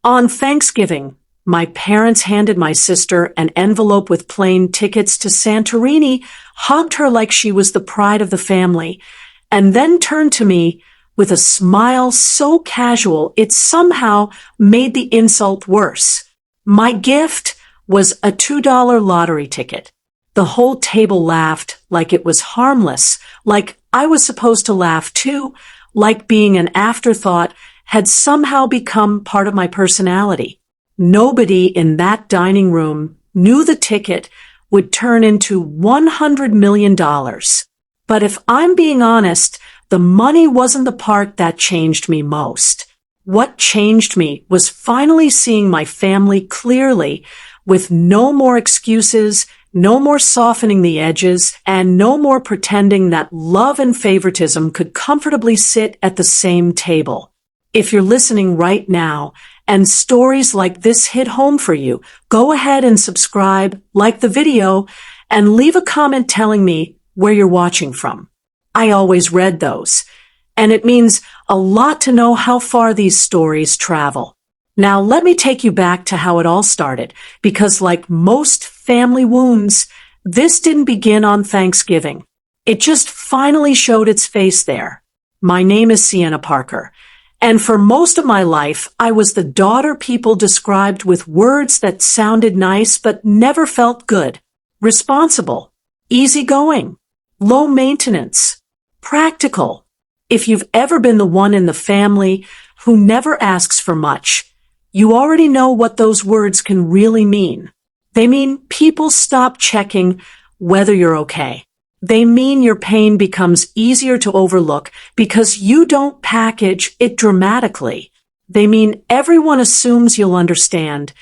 On Thanksgiving, my parents handed my sister an envelope with plane tickets to Santorini, hugged her like she was the pride of the family, and then turned to me with a smile so casual it somehow made the insult worse. My gift was a $2 lottery ticket. The whole table laughed like it was harmless, like I was supposed to laugh too, like being an afterthought had somehow become part of my personality. Nobody in that dining room knew the ticket would turn into $100 million. But if I'm being honest, the money wasn't the part that changed me most. What changed me was finally seeing my family clearly, with no more excuses, no more softening the edges, and no more pretending that love and favoritism could comfortably sit at the same table. If you're listening right now and stories like this hit home for you, go ahead and subscribe, like the video, and leave a comment telling me where you're watching from. I always read those, and it means a lot to know how far these stories travel. Now let me take you back to how it all started, because like most family wounds, this didn't begin on Thanksgiving. It just finally showed its face there. My name is Sienna Parker, and for most of my life, I was the daughter people described with words that sounded nice but never felt good. Responsible, easygoing, low maintenance, practical. If you've ever been the one in the family who never asks for much, you already know what those words can really mean. They mean people stop checking whether you're okay. They mean your pain becomes easier to overlook because you don't package it dramatically. They mean everyone assumes you'll understand.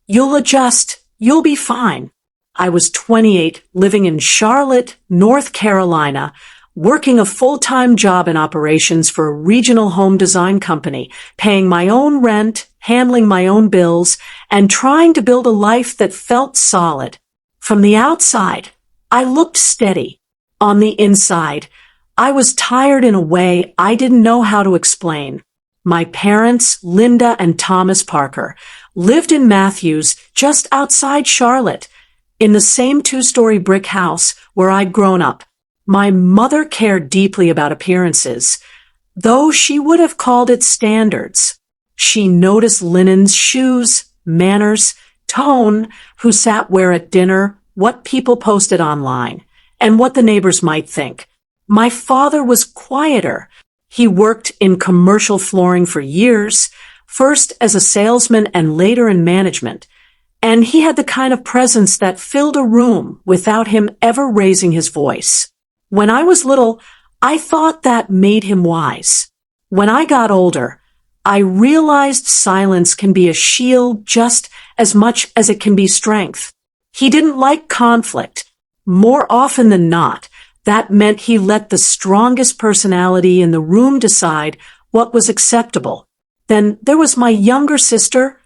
You'll adjust. You'll be fine. I was 28, living in Charlotte, North Carolina, working a full-time job in operations for a regional home design company, paying my own rent, handling my own bills, and trying to build a life that felt solid. From the outside, I looked steady. On the inside, I was tired in a way I didn't know how to explain. My parents, Linda and Thomas Parker, lived in Matthews, just outside Charlotte, in the same two-story brick house where I'd grown up. My mother cared deeply about appearances, though she would have called it standards. She noticed linens, shoes, manners, tone, who sat where at dinner, what people posted online, and what the neighbors might think. My father was quieter. He worked in commercial flooring for years, first as a salesman and later in management, and he had the kind of presence that filled a room without him ever raising his voice. When I was little, I thought that made him wise. When I got older, I realized silence can be a shield just as much as it can be strength. He didn't like conflict. More often than not, that meant he let the strongest personality in the room decide what was acceptable. Then there was my younger sister,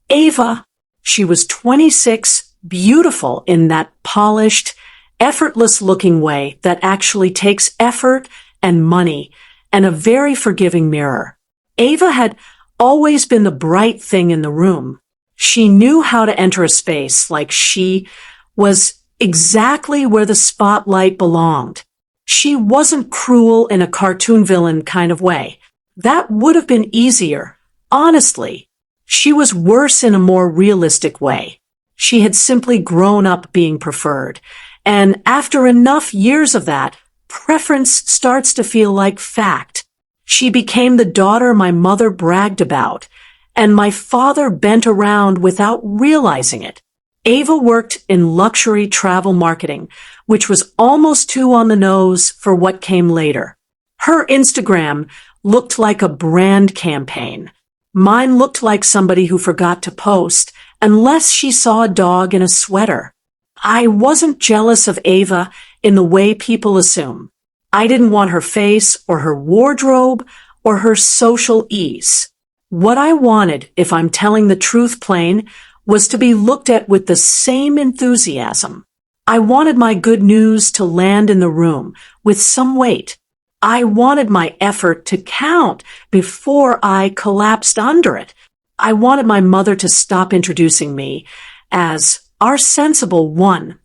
Ava. She was 26, beautiful in that polished, effortless-looking way that actually takes effort and money and a very forgiving mirror. Ava had always been the bright thing in the room. She knew how to enter a space like she was exactly where the spotlight belonged. She wasn't cruel in a cartoon villain kind of way. That would have been easier, honestly. She was worse in a more realistic way. She had simply grown up being preferred. And after enough years of that, preference starts to feel like fact. She became the daughter my mother bragged about, and my father bent around without realizing it. Ava worked in luxury travel marketing, which was almost too on the nose for what came later. Her Instagram looked like a brand campaign. Mine looked like somebody who forgot to post, unless she saw a dog in a sweater. I wasn't jealous of Ava in the way people assume. I didn't want her face or her wardrobe or her social ease. What I wanted, if I'm telling the truth plain, was to be looked at with the same enthusiasm. I wanted my good news to land in the room with some weight. I wanted my effort to count before I collapsed under it. I wanted my mother to stop introducing me as our sensible one.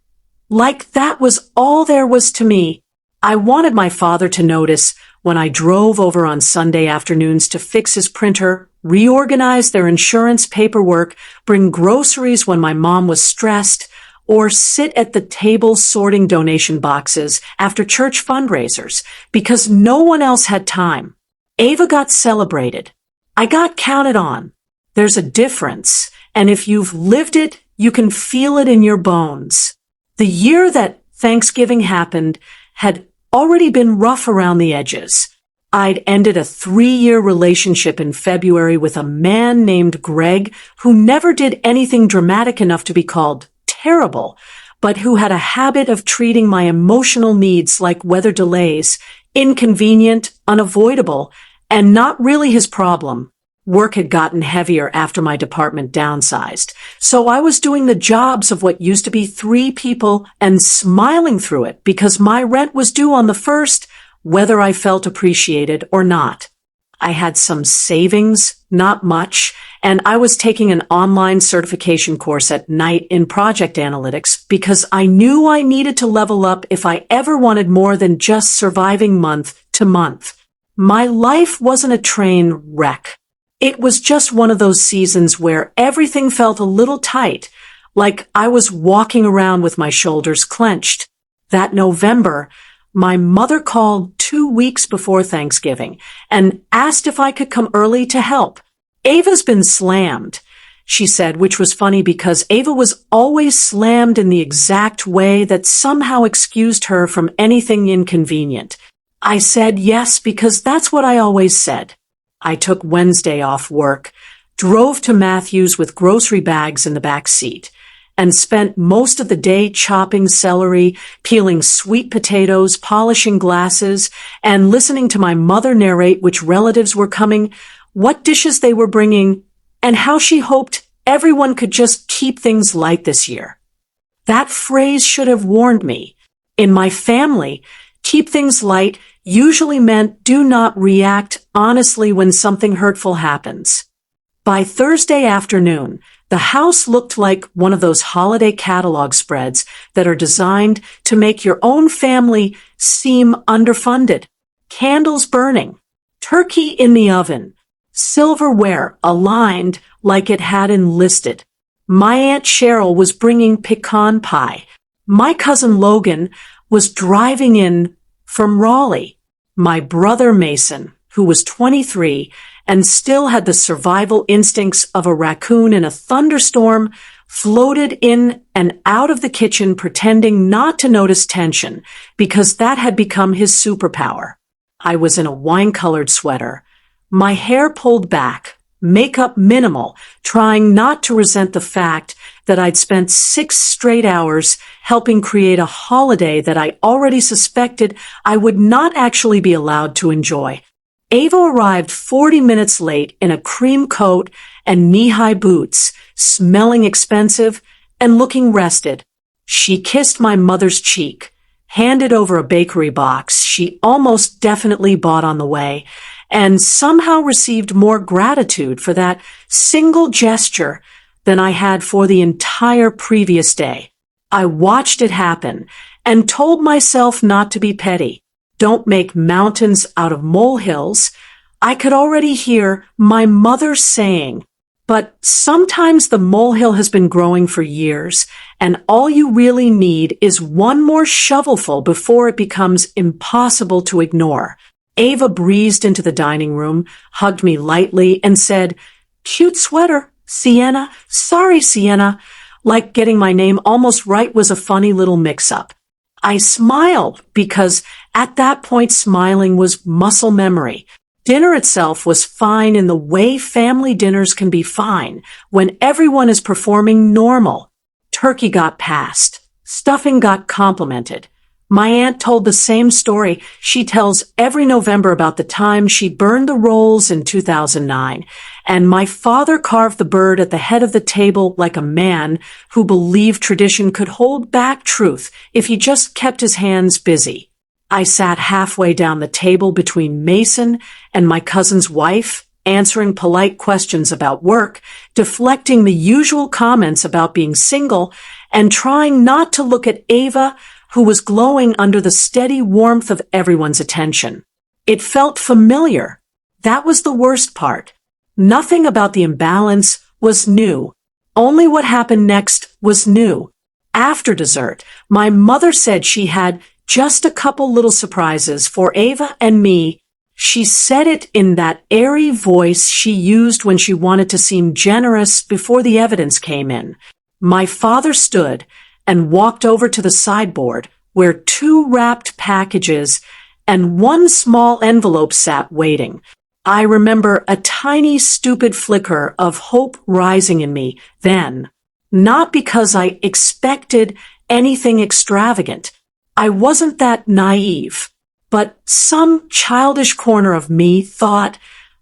Like that was all there was to me. I wanted my father to notice when I drove over on Sunday afternoons to fix his printer, reorganize their insurance paperwork, bring groceries when my mom was stressed, or sit at the table sorting donation boxes after church fundraisers because no one else had time. Ava got celebrated. I got counted on. There's a difference, and if you've lived it, you can feel it in your bones. The year that Thanksgiving happened had already been rough around the edges. I'd ended a 3-year relationship in February with a man named Greg who never did anything dramatic enough to be called terrible, but who had a habit of treating my emotional needs like weather delays, inconvenient, unavoidable, and not really his problem. Work had gotten heavier after my department downsized, so I was doing the jobs of what used to be 3 people and smiling through it because my rent was due on the 1st, whether I felt appreciated or not. I had some savings, not much, and I was taking an online certification course at night in project analytics because I knew I needed to level up if I ever wanted more than just surviving month to month. My life wasn't a train wreck. It was just one of those seasons where everything felt a little tight, like I was walking around with my shoulders clenched. That November, my mother called 2 weeks before Thanksgiving and asked if I could come early to help. Ava's been slammed, she said, which was funny because Ava was always slammed in the exact way that somehow excused her from anything inconvenient. I said yes because that's what I always said. I took Wednesday off work, drove to Matthew's with grocery bags in the back seat, and spent most of the day chopping celery, peeling sweet potatoes, polishing glasses, and listening to my mother narrate which relatives were coming, what dishes they were bringing, and how she hoped everyone could just keep things light this year. That phrase should have warned me. In my family, keep things light usually meant do not react honestly when something hurtful happens. By Thursday afternoon, the house looked like one of those holiday catalog spreads that are designed to make your own family seem underfunded. Candles burning, turkey in the oven, silverware aligned like it had enlisted. My Aunt Cheryl was bringing pecan pie. My cousin Logan was driving in from Raleigh. My brother Mason, who was 23 and still had the survival instincts of a raccoon in a thunderstorm, floated in and out of the kitchen pretending not to notice tension because that had become his superpower. I was in a wine-colored sweater, my hair pulled back, makeup minimal, trying not to resent the fact that I'd spent 6 straight hours helping create a holiday that I already suspected I would not actually be allowed to enjoy. Ava arrived 40 minutes late in a cream coat and knee-high boots, smelling expensive and looking rested. She kissed my mother's cheek, handed over a bakery box she almost definitely bought on the way, and somehow received more gratitude for that single gesture than I had for the entire previous day. I watched it happen and told myself not to be petty. Don't make mountains out of molehills. I could already hear my mother saying, but sometimes the molehill has been growing for years, and all you really need is one more shovelful before it becomes impossible to ignore. Ava breezed into the dining room, hugged me lightly, and said, "Cute sweater, Sienna. Sorry, Sienna." Like getting my name almost right was a funny little mix-up. I smiled because at that point smiling was muscle memory. Dinner itself was fine in the way family dinners can be fine when everyone is performing normal. Turkey got passed. Stuffing got complimented. My aunt told the same story she tells every November about the time she burned the rolls in 2009, and my father carved the bird at the head of the table like a man who believed tradition could hold back truth if he just kept his hands busy. I sat halfway down the table between Mason and my cousin's wife, answering polite questions about work, deflecting the usual comments about being single, and trying not to look at Ava, who was glowing under the steady warmth of everyone's attention. It felt familiar. That was the worst part. Nothing about the imbalance was new. Only what happened next was new. After dessert, my mother said she had just a couple little surprises for Ava and me. She said it in that airy voice she used when she wanted to seem generous before the evidence came in. My father stood and walked over to the sideboard where 2 wrapped packages and 1 small envelope sat waiting. I remember a tiny, stupid flicker of hope rising in me then, not because I expected anything extravagant. I wasn't that naive, but some childish corner of me thought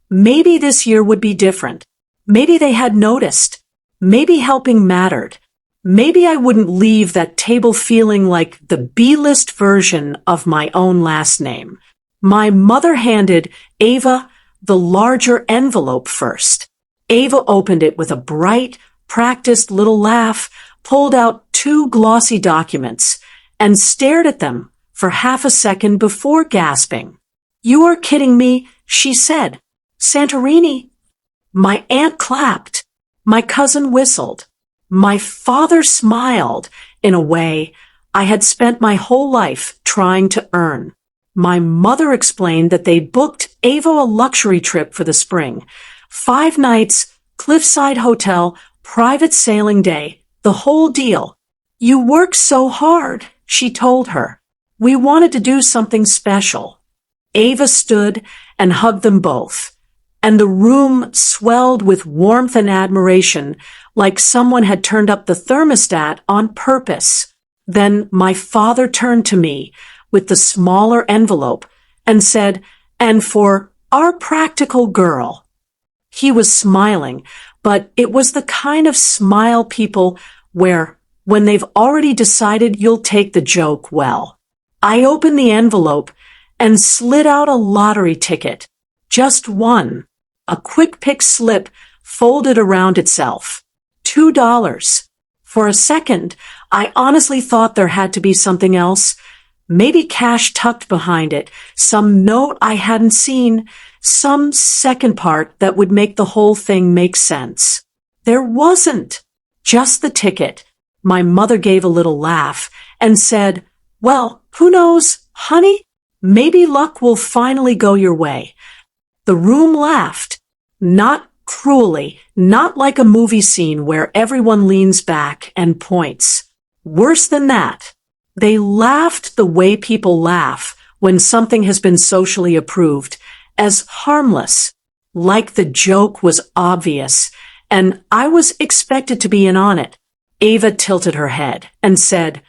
maybe this year would be different. Maybe they had noticed. Maybe helping mattered. Maybe I wouldn't leave that table feeling like the B-list version of my own last name. My mother handed Ava the larger envelope first. Ava opened it with a bright, practiced little laugh, pulled out 2 glossy documents, and stared at them for half a second before gasping. "You are kidding me," she said. "Santorini?" My aunt clapped. My cousin whistled. My father smiled in a way I had spent my whole life trying to earn. My mother explained that they'd booked Ava a luxury trip for the spring. 5 nights, cliffside hotel, private sailing day, the whole deal. "You work so hard," she told her. "We wanted to do something special." Ava stood and hugged them both, and the room swelled with warmth and admiration, like someone had turned up the thermostat on purpose. Then my father turned to me with the smaller envelope and said, "And for our practical girl." He was smiling, but it was the kind of smile people wear when they've already decided you'll take the joke well. I opened the envelope and slid out a lottery ticket. Just one. A quick pick slip folded around itself. $2. For a second, I honestly thought there had to be something else. Maybe cash tucked behind it, some note I hadn't seen, some second part that would make the whole thing make sense. There wasn't. Just the ticket. My mother gave a little laugh and said, "Well, who knows, honey? Maybe luck will finally go your way." The room laughed. Not cruelly, not like a movie scene where everyone leans back and points. Worse than that. They laughed the way people laugh when something has been socially approved, as harmless, like the joke was obvious, and I was expected to be in on it. Ava tilted her head and said,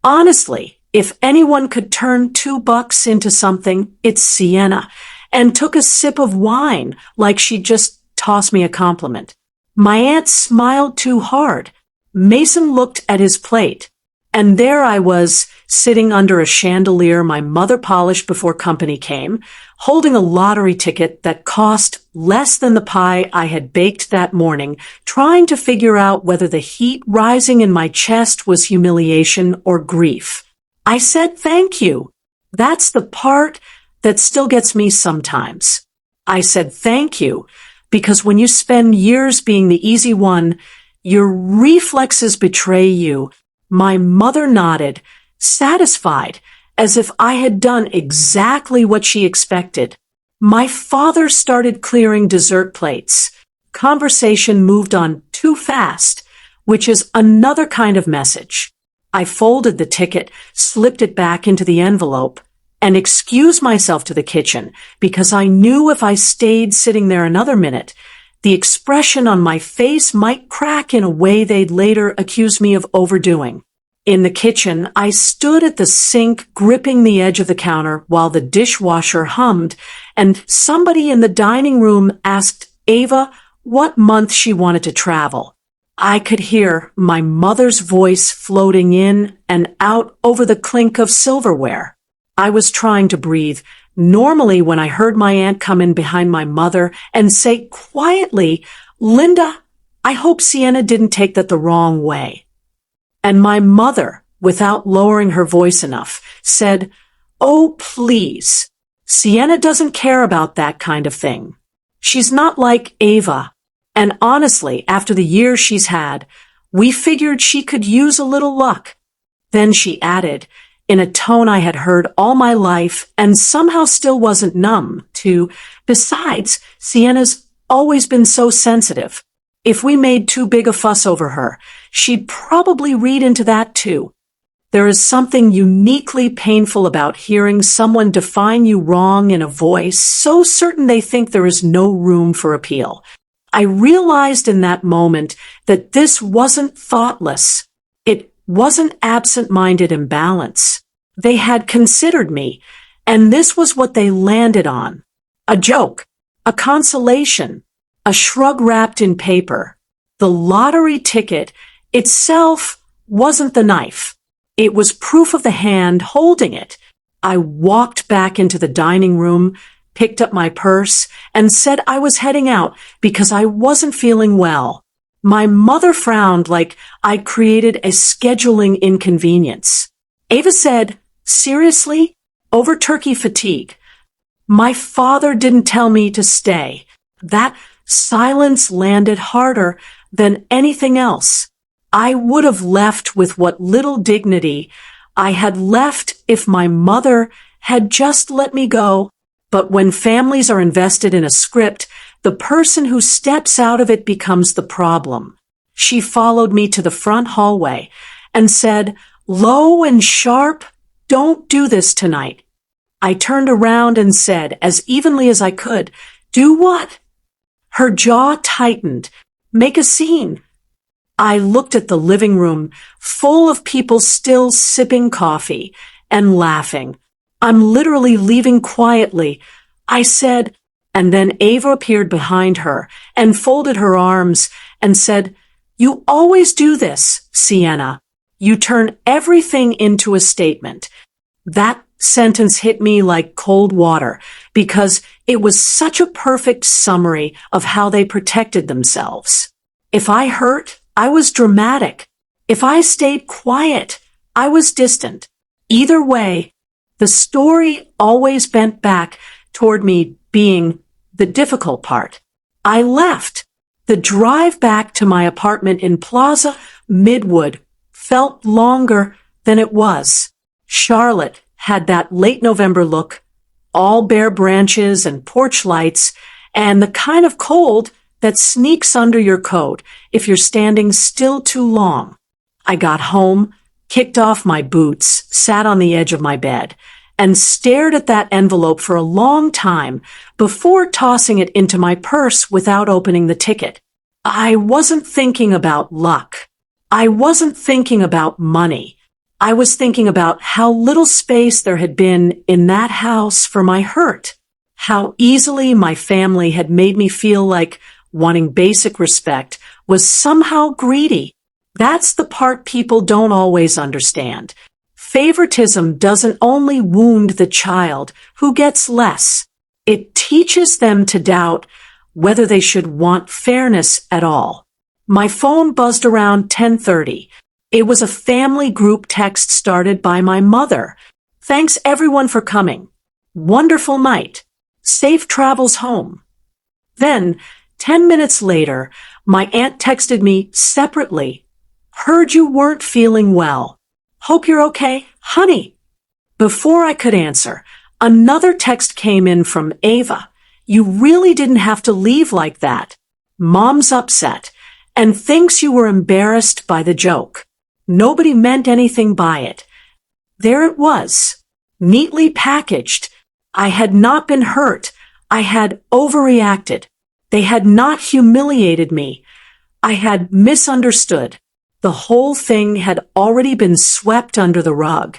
"Honestly, if anyone could turn $2 into something, it's Sienna," and took a sip of wine like she'd just tossed me a compliment. My aunt smiled too hard. Mason looked at his plate. And there I was, sitting under a chandelier my mother polished before company came, holding a lottery ticket that cost less than the pie I had baked that morning, trying to figure out whether the heat rising in my chest was humiliation or grief. I said thank you. That's the part that still gets me sometimes. I said thank you because when you spend years being the easy one, your reflexes betray you. My mother nodded, satisfied, as if I had done exactly what she expected. My father started clearing dessert plates. Conversation moved on too fast, which is another kind of message. I folded the ticket, slipped it back into the envelope, and excused myself to the kitchen because I knew if I stayed sitting there another minute, the expression on my face might crack in a way they'd later accuse me of overdoing. In the kitchen, I stood at the sink gripping the edge of the counter while the dishwasher hummed, and somebody in the dining room asked Ava what month she wanted to travel. I could hear my mother's voice floating in and out over the clink of silverware. I was trying to breathe, Normally, when I heard my aunt come in behind my mother and say quietly, "Linda, I hope Sienna didn't take that the wrong way." And my mother, without lowering her voice enough, said, "Oh, please. Sienna doesn't care about that kind of thing. She's not like Ava." And honestly, after the years she's had, we figured she could use a little luck. Then she added, in a tone I had heard all my life and somehow still wasn't numb to, "Besides, Sienna's always been so sensitive. If we made too big a fuss over her, she'd probably read into that too." There is something uniquely painful about hearing someone define you wrong in a voice so certain they think there is no room for appeal. I realized in that moment that this wasn't thoughtless. It wasn't absent-minded imbalance. They had considered me, and this was what they landed on. A joke, a consolation, a shrug wrapped in paper. The lottery ticket itself wasn't the knife. It was proof of the hand holding it. I walked back into the dining room, picked up my purse, and said I was heading out because I wasn't feeling well. My mother frowned like I'd created a scheduling inconvenience. Ava said, "Seriously? Over turkey fatigue?" My father didn't tell me to stay. That silence landed harder than anything else. I would have left with what little dignity I had left if my mother had just let me go. But when families are invested in a script, the person who steps out of it becomes the problem. She followed me to the front hallway and said, low and sharp, "Don't do this tonight." I turned around and said, as evenly as I could, "Do what?" Her jaw tightened. "Make a scene." I looked at the living room, full of people still sipping coffee and laughing. "I'm literally leaving quietly," I said, and then Ava appeared behind her and folded her arms and said, "You always do this, Sienna. You turn everything into a statement." That sentence hit me like cold water because it was such a perfect summary of how they protected themselves. If I hurt, I was dramatic. If I stayed quiet, I was distant. Either way, the story always bent back toward me being the difficult part. I left. The drive back to my apartment in Plaza Midwood felt longer than it was. Charlotte had that late November look, all bare branches and porch lights, and the kind of cold that sneaks under your coat if you're standing still too long. I got home, kicked off my boots, sat on the edge of my bed, and stared at that envelope for a long time before tossing it into my purse without opening the ticket. I wasn't thinking about luck. I wasn't thinking about money. I was thinking about how little space there had been in that house for my hurt, how easily my family had made me feel like wanting basic respect was somehow greedy. That's the part people don't always understand. Favoritism doesn't only wound the child who gets less. It teaches them to doubt whether they should want fairness at all. My phone buzzed around 10:30. It was a family group text started by my mother. "Thanks everyone for coming. Wonderful night. Safe travels home." Then, 10 minutes later, my aunt texted me separately. "Heard you weren't feeling well. Hope you're okay, honey." Before I could answer, another text came in from Ava. "You really didn't have to leave like that. Mom's upset and thinks you were embarrassed by the joke. Nobody meant anything by it." There it was, neatly packaged. I had not been hurt. I had overreacted. They had not humiliated me. I had misunderstood. The whole thing had already been swept under the rug,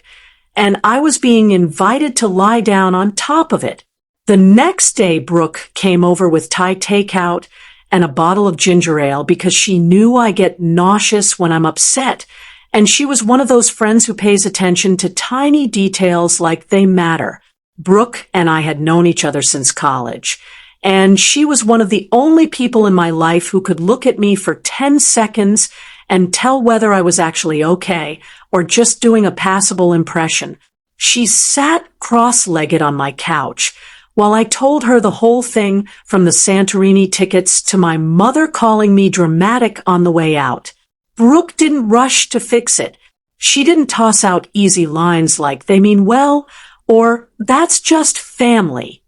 and I was being invited to lie down on top of it. The next day, Brooke came over with Thai takeout and a bottle of ginger ale because she knew I get nauseous when I'm upset, and she was one of those friends who pays attention to tiny details like they matter. Brooke and I had known each other since college, and she was one of the only people in my life who could look at me for 10 seconds and tell whether I was actually okay or just doing a passable impression. She sat cross-legged on my couch while I told her the whole thing, from the Santorini tickets to my mother calling me dramatic on the way out. Brooke didn't rush to fix it. She didn't toss out easy lines like, "They mean well," or "That's just family."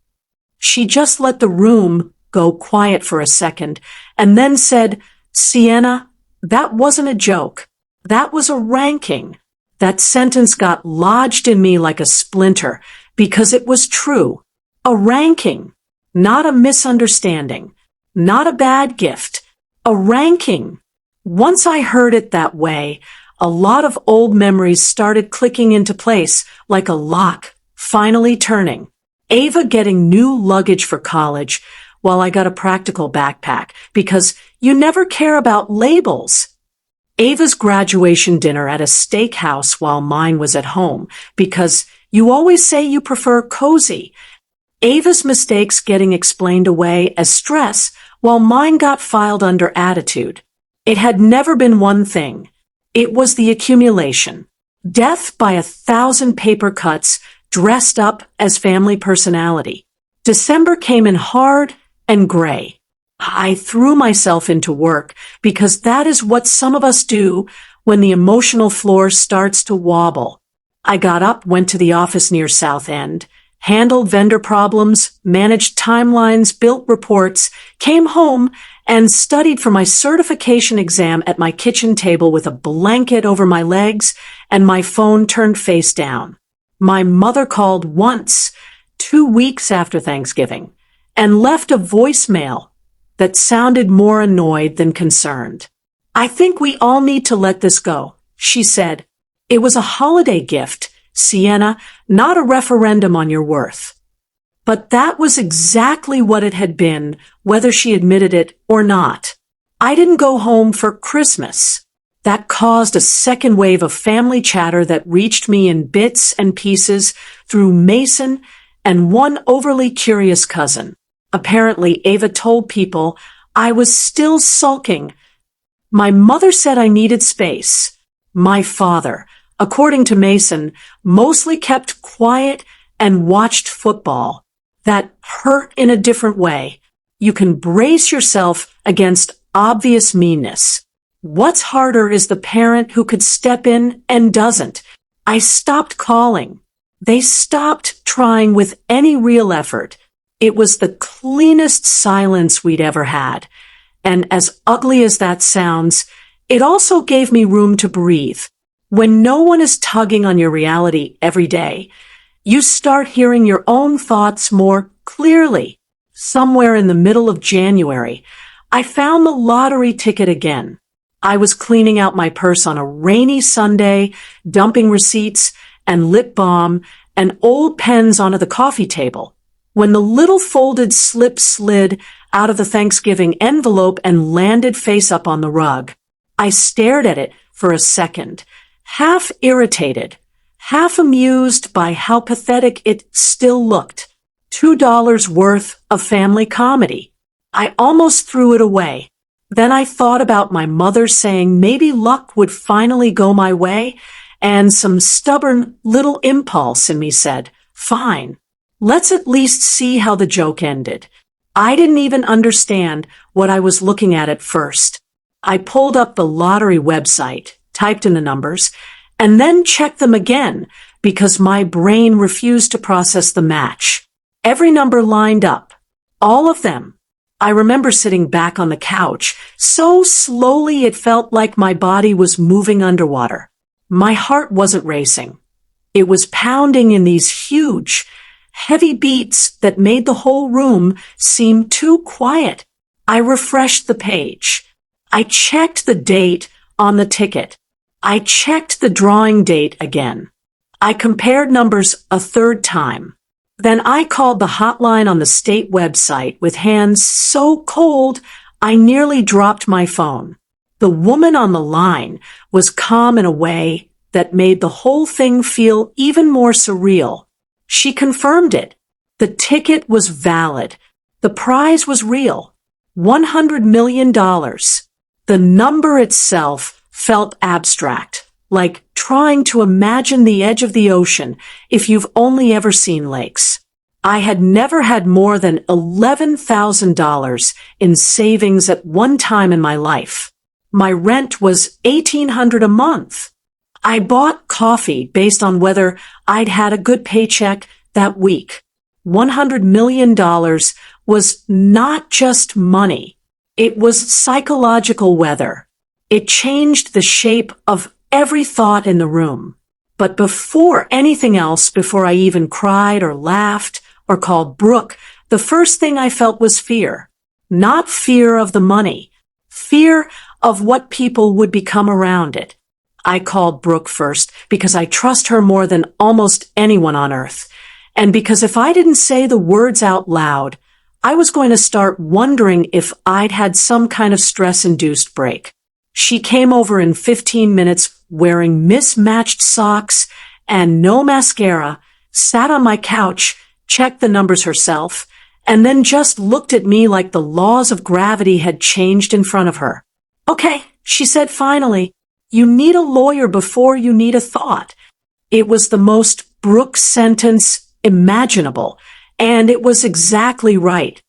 She just let the room go quiet for a second and then said, "Sienna, that wasn't a joke. That was a ranking." That sentence got lodged in me like a splinter because it was true. A ranking, not a misunderstanding, not a bad gift. A ranking. Once I heard it that way, a lot of old memories started clicking into place like a lock, finally turning. Ava getting new luggage for college while I got a practical backpack because you never care about labels. Ava's graduation dinner at a steakhouse while mine was at home because you always say you prefer cozy. Ava's mistakes getting explained away as stress while mine got filed under attitude. It had never been one thing. It was the accumulation. Death by 1,000 paper cuts dressed up as family personality. December came in hard and gray. I threw myself into work because that is what some of us do when the emotional floor starts to wobble. I got up, went to the office near South End, handled vendor problems, managed timelines, built reports, came home, and studied for my certification exam at my kitchen table with a blanket over my legs and my phone turned face down. My mother called once, 2 weeks after Thanksgiving, and left a voicemail that sounded more annoyed than concerned. "I think we all need to let this go," she said. "It was a holiday gift, Sienna, not a referendum on your worth." But that was exactly what it had been, whether she admitted it or not. I didn't go home for Christmas. That caused a second wave of family chatter that reached me in bits and pieces through Mason and one overly curious cousin. Apparently, Ava told people I was still sulking. My mother said I needed space. My father, according to Mason, mostly kept quiet and watched football. That hurt in a different way. You can brace yourself against obvious meanness. What's harder is the parent who could step in and doesn't. I stopped calling. They stopped trying with any real effort. It was the cleanest silence we'd ever had. And as ugly as that sounds, it also gave me room to breathe. When no one is tugging on your reality every day, you start hearing your own thoughts more clearly. Somewhere in the middle of January, I found the lottery ticket again. I was cleaning out my purse on a rainy Sunday, dumping receipts and lip balm and old pens onto the coffee table, when the little folded slip slid out of the Thanksgiving envelope and landed face up on the rug. I stared at it for a second, half irritated, half amused by how pathetic it still looked. $2 worth of family comedy. I almost threw it away. Then I thought about my mother saying maybe luck would finally go my way, and some stubborn little impulse in me said, "Fine. Let's at least see how the joke ended." I didn't even understand what I was looking at first. I pulled up the lottery website, typed in the numbers, and then checked them again because my brain refused to process the match. Every number lined up. All of them. I remember sitting back on the couch, so slowly it felt like my body was moving underwater. My heart wasn't racing. It was pounding in these huge, heavy beats that made the whole room seem too quiet. I refreshed the page. I checked the date on the ticket. I checked the drawing date again. I compared numbers a third time. Then I called the hotline on the state website with hands so cold I nearly dropped my phone. The woman on the line was calm in a way that made the whole thing feel even more surreal. She confirmed it. The ticket was valid. The prize was real. $100 million. The number itself felt abstract, like trying to imagine the edge of the ocean if you've only ever seen lakes. I had never had more than $11,000 in savings at one time in my life. My rent was $1,800 a month. I bought coffee based on whether I'd had a good paycheck that week. $100 million was not just money. It was psychological weather. It changed the shape of every thought in the room. But before anything else, before I even cried or laughed or called Brooke, the first thing I felt was fear. Not fear of the money. Fear of what people would become around it. I called Brooke first because I trust her more than almost anyone on earth. And because if I didn't say the words out loud, I was going to start wondering if I'd had some kind of stress-induced break. She came over in 15 minutes wearing mismatched socks and no mascara, sat on my couch, checked the numbers herself, and then just looked at me like the laws of gravity had changed in front of her. Okay, she said finally, you need a lawyer before you need a thought. It was the most Brooke sentence imaginable, and it was exactly right.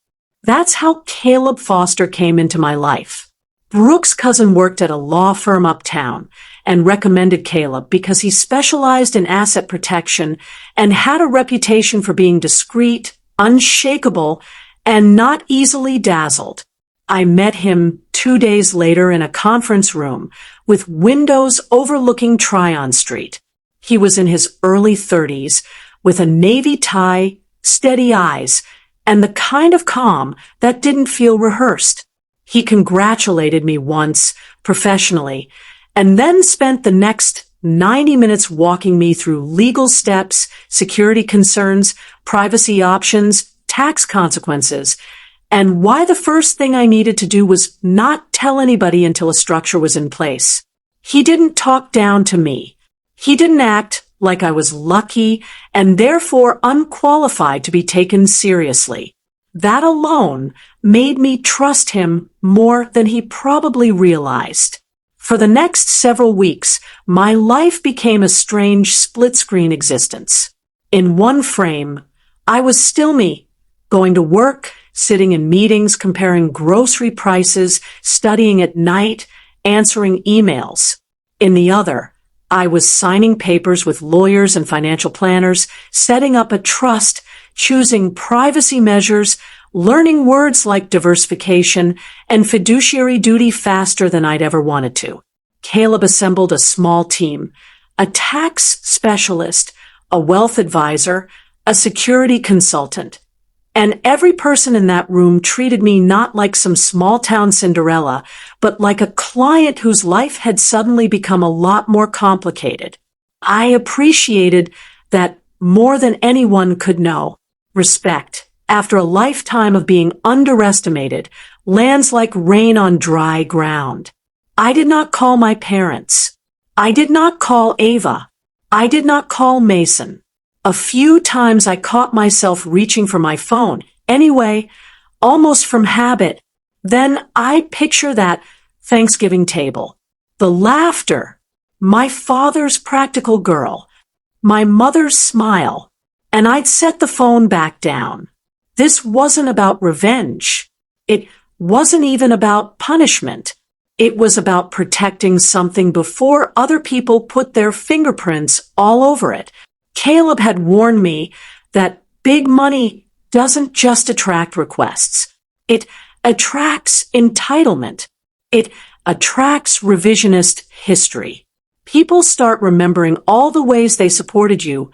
That's how Caleb Foster came into my life. Brooke's cousin worked at a law firm uptown and recommended Caleb because he specialized in asset protection and had a reputation for being discreet, unshakable, and not easily dazzled. I met him 2 days later in a conference room with windows overlooking Tryon Street. He was in his early 30s with a navy tie, steady eyes, and the kind of calm that didn't feel rehearsed. He congratulated me once, professionally, and then spent the next 90 minutes walking me through legal steps, security concerns, privacy options, tax consequences, and why the first thing I needed to do was not tell anybody until a structure was in place. He didn't talk down to me. He didn't act like I was lucky and therefore unqualified to be taken seriously. That alone made me trust him more than he probably realized. For the next several weeks, my life became a strange split-screen existence. In one frame, I was still me, going to work, sitting in meetings, comparing grocery prices, studying at night, answering emails. In the other, I was signing papers with lawyers and financial planners, setting up a trust, choosing privacy measures, learning words like diversification and fiduciary duty faster than I'd ever wanted to. Caleb assembled a small team, a tax specialist, a wealth advisor, a security consultant. And every person in that room treated me not like some small-town Cinderella, but like a client whose life had suddenly become a lot more complicated. I appreciated that more than anyone could know. Respect. After a lifetime of being underestimated, lands like rain on dry ground. I did not call my parents. I did not call Ava. I did not call Mason. A few times I caught myself reaching for my phone, anyway, almost from habit. Then I picture that Thanksgiving table. The laughter, my father's practical girl, my mother's smile, and I'd set the phone back down. This wasn't about revenge. It wasn't even about punishment. It was about protecting something before other people put their fingerprints all over it. Caleb had warned me that big money doesn't just attract requests. It attracts entitlement. It attracts revisionist history. People start remembering all the ways they supported you,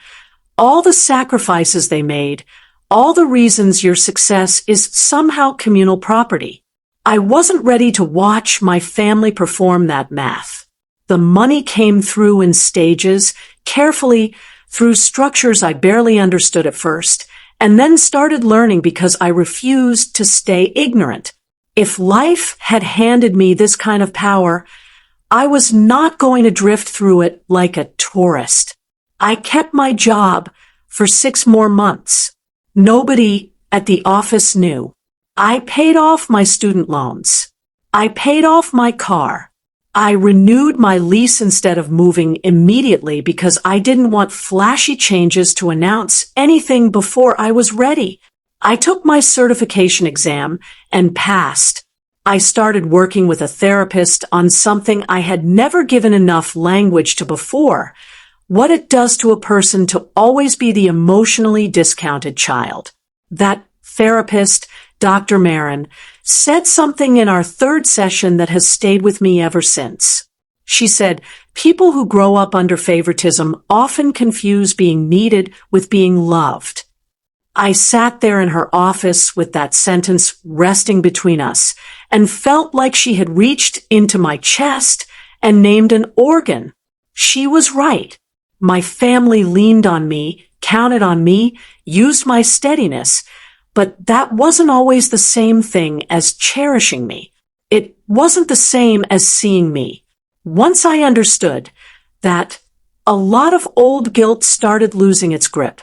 all the sacrifices they made, all the reasons your success is somehow communal property. I wasn't ready to watch my family perform that math. The money came through in stages, carefully, through structures I barely understood at first, and then started learning because I refused to stay ignorant. If life had handed me this kind of power, I was not going to drift through it like a tourist. I kept my job, for 6 more months. Nobody at the office knew. I paid off my student loans. I paid off my car. I renewed my lease instead of moving immediately because I didn't want flashy changes to announce anything before I was ready. I took my certification exam and passed. I started working with a therapist on something I had never given enough language to before: what it does to a person to always be the emotionally discounted child. That therapist, Dr. Marin, said something in our 3rd session that has stayed with me ever since. She said, people who grow up under favoritism often confuse being needed with being loved. I sat there in her office with that sentence resting between us and felt like she had reached into my chest and named an organ. She was right. My family leaned on me, counted on me, used my steadiness, but that wasn't always the same thing as cherishing me. It wasn't the same as seeing me. Once I understood that, a lot of old guilt started losing its grip.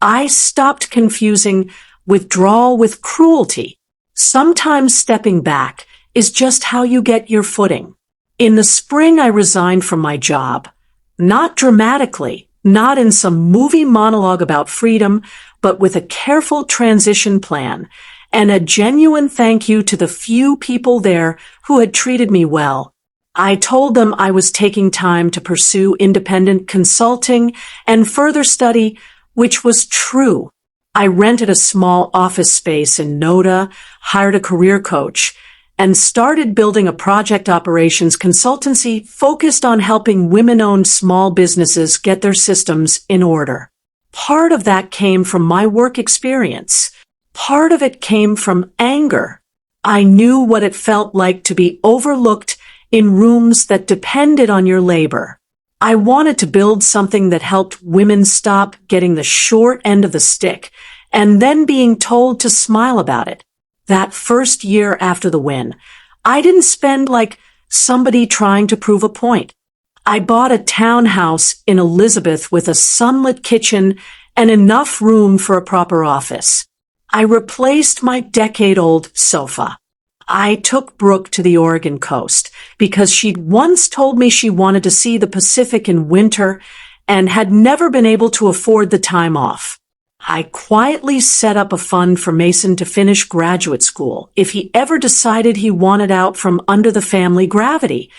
I stopped confusing withdrawal with cruelty. Sometimes stepping back is just how you get your footing. In the spring, I resigned from my job. Not dramatically, not in some movie monologue about freedom, but with a careful transition plan and a genuine thank you to the few people there who had treated me well. I told them I was taking time to pursue independent consulting and further study, which was true. I rented a small office space in Noda, hired a career coach, and started building a project operations consultancy focused on helping women-owned small businesses get their systems in order. Part of that came from my work experience. Part of it came from anger. I knew what it felt like to be overlooked in rooms that depended on your labor. I wanted to build something that helped women stop getting the short end of the stick and then being told to smile about it. That first year after the win, I didn't spend like somebody trying to prove a point. I bought a townhouse in Elizabeth with a sunlit kitchen and enough room for a proper office. I replaced my decade-old sofa. I took Brooke to the Oregon coast because she'd once told me she wanted to see the Pacific in winter and had never been able to afford the time off. I quietly set up a fund for Mason to finish graduate school if he ever decided he wanted out from under the family gravity,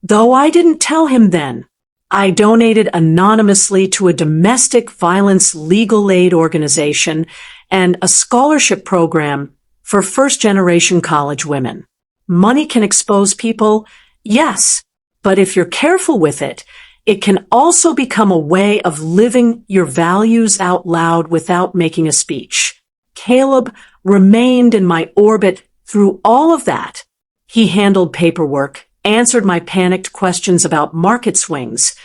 though I didn't tell him then. I donated anonymously to a domestic violence legal aid organization and a scholarship program for first-generation college women. Money can expose people, yes, but if you're careful with it, it can also become a way of living your values out loud without making a speech. Caleb remained in my orbit through all of that. He handled paperwork, answered my panicked questions about market swings,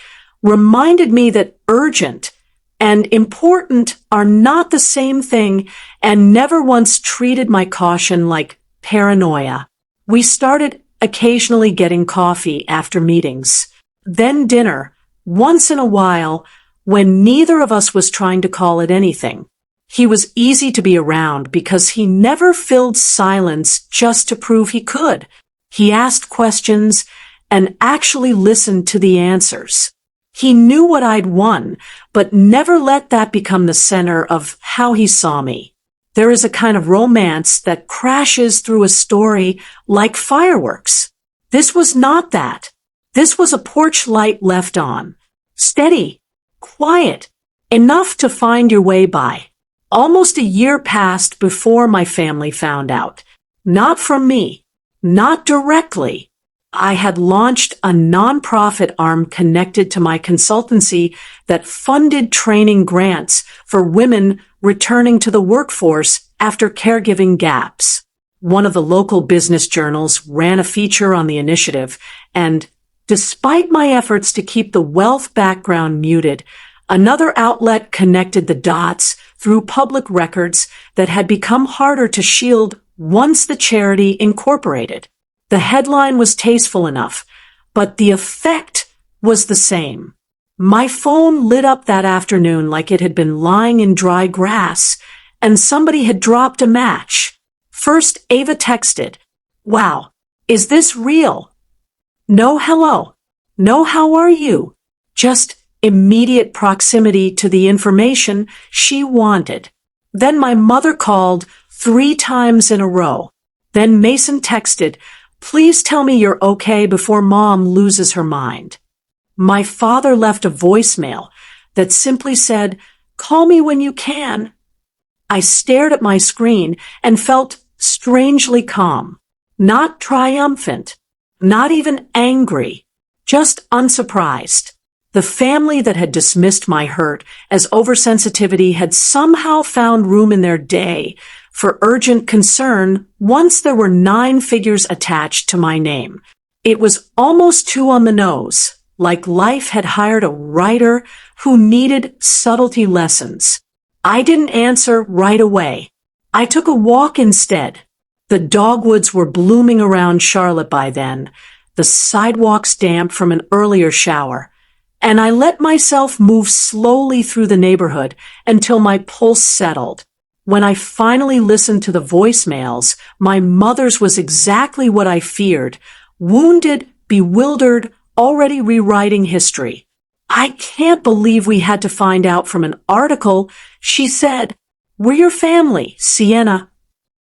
reminded me that urgent and important are not the same thing, and never once treated my caution like paranoia. We started occasionally getting coffee after meetings, then dinner, once in a while, when neither of us was trying to call it anything. He was easy to be around because he never filled silence just to prove he could. He asked questions and actually listened to the answers. He knew what I'd won, but never let that become the center of how he saw me. There is a kind of romance that crashes through a story like fireworks. This was not that. This was a porch light left on. Steady, quiet, enough to find your way by. Almost a year passed before my family found out. Not from me. Not directly. I had launched a nonprofit arm connected to my consultancy that funded training grants for women returning to the workforce after caregiving gaps. One of the local business journals ran a feature on the initiative, and despite my efforts to keep the wealth background muted, another outlet connected the dots through public records that had become harder to shield once the charity incorporated. The headline was tasteful enough, but the effect was the same. My phone lit up that afternoon like it had been lying in dry grass, and somebody had dropped a match. First, Ava texted, "Wow, is this real?" No hello. No how are you. Just immediate proximity to the information she wanted. Then my mother called 3 times in a row. Then Mason texted, "Please tell me you're okay before Mom loses her mind." My father left a voicemail that simply said, "Call me when you can." I stared at my screen and felt strangely calm, not triumphant, not even angry, just unsurprised. The family that had dismissed my hurt as oversensitivity had somehow found room in their day for urgent concern once there were 9 figures attached to my name. It was almost too on the nose, like life had hired a writer who needed subtlety lessons. I didn't answer right away. I took a walk instead. The dogwoods were blooming around Charlotte by then, the sidewalks damp from an earlier shower, and I let myself move slowly through the neighborhood until my pulse settled. When I finally listened to the voicemails, my mother's was exactly what I feared, wounded, bewildered, already rewriting history. "I can't believe we had to find out from an article," she said. "We're your family, Sienna."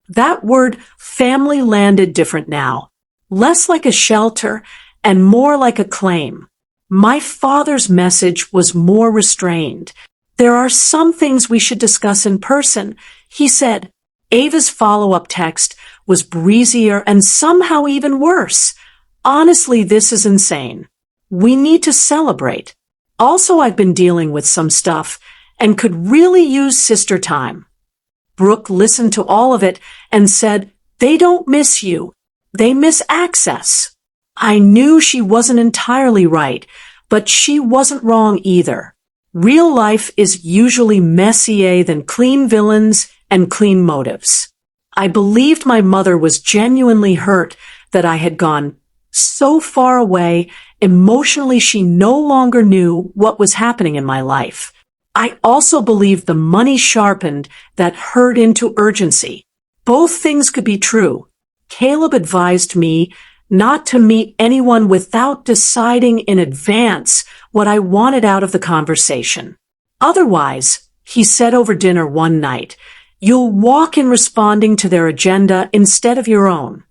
That word family landed different now, less like a shelter and more like a claim. My father's message was more restrained. "There are some things we should discuss in person," he said. Ava's follow-up text was breezier and somehow even worse. "Honestly, this is insane. We need to celebrate. Also, I've been dealing with some stuff and could really use sister time." Brooke listened to all of it and said, "They don't miss you. They miss access." I knew she wasn't entirely right, but she wasn't wrong either. Real life is usually messier than clean villains and clean motives. I believed my mother was genuinely hurt that I had gone so far away. Emotionally, she no longer knew what was happening in my life. I also believed the money sharpened that hurt into urgency. Both things could be true. Caleb advised me not to meet anyone without deciding in advance what I wanted out of the conversation. Otherwise, he said over dinner one night, you'll walk in responding to their agenda instead of your own.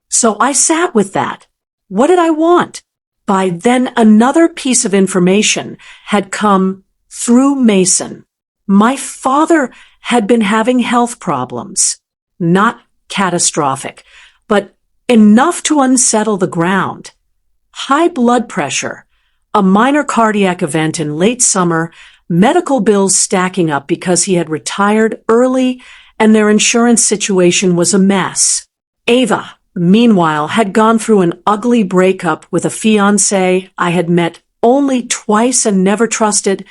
So I sat with that. What did I want? By then, another piece of information had come through Mason. My father had been having health problems. Not catastrophic, but enough to unsettle the ground. High blood pressure, a minor cardiac event in late summer, medical bills stacking up because he had retired early and their insurance situation was a mess. Ava, meanwhile, had gone through an ugly breakup with a fiancé I had met only twice and never trusted,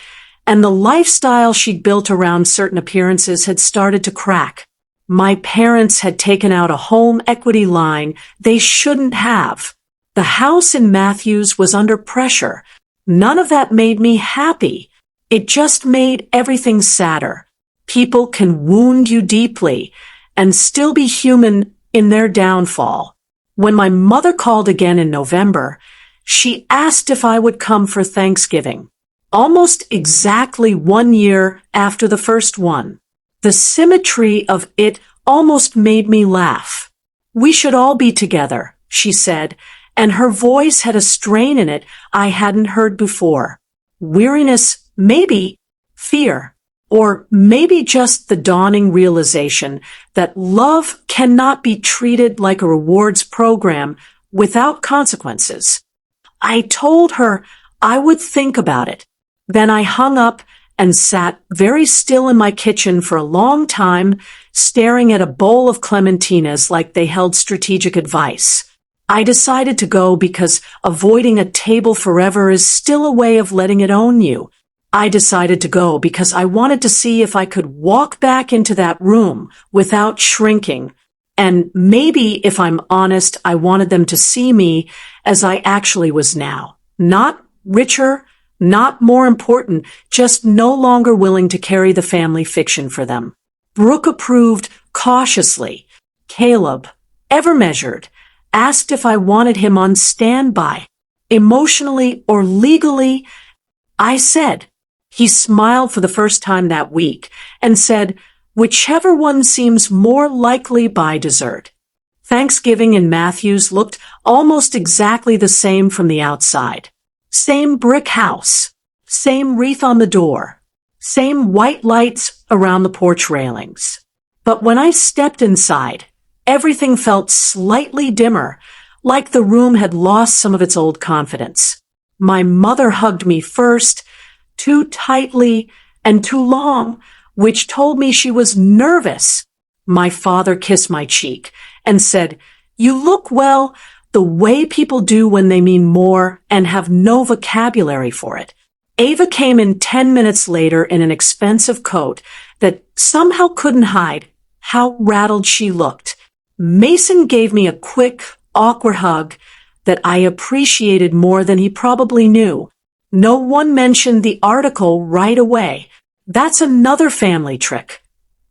and the lifestyle she'd built around certain appearances had started to crack. My parents had taken out a home equity line they shouldn't have. The house in Matthews was under pressure. None of that made me happy. It just made everything sadder. People can wound you deeply and still be human in their downfall. When my mother called again in November, she asked if I would come for Thanksgiving, almost exactly 1 year after the first one. The symmetry of it almost made me laugh. We should all be together, she said, and her voice had a strain in it I hadn't heard before. Weariness, maybe, fear, or maybe just the dawning realization that love cannot be treated like a rewards program without consequences. I told her I would think about it. Then I hung up and sat very still in my kitchen for a long time, staring at a bowl of clementinas like they held strategic advice. I decided to go because avoiding a table forever is still a way of letting it own you. I decided to go because I wanted to see if I could walk back into that room without shrinking. And maybe, if I'm honest, I wanted them to see me as I actually was now. Not richer, Not more important, just no longer willing to carry the family fiction for them. Brooke approved cautiously. Caleb, ever measured, asked if I wanted him on standby, emotionally or legally. I said. He smiled for the first time that week and said, whichever one seems more likely by dessert. Thanksgiving in Matthews looked almost exactly the same from the outside. Same brick house, same wreath on the door, same white lights around the porch railings. But when I stepped inside, everything felt slightly dimmer, like the room had lost some of its old confidence. My mother hugged me first, too tightly and too long, which told me she was nervous. My father kissed my cheek and said, "You look well, the way people do when they mean more and have no vocabulary for it." Ava came in 10 minutes later in an expensive coat that somehow couldn't hide how rattled she looked. Mason gave me a quick, awkward hug that I appreciated more than he probably knew. No one mentioned the article right away. That's another family trick.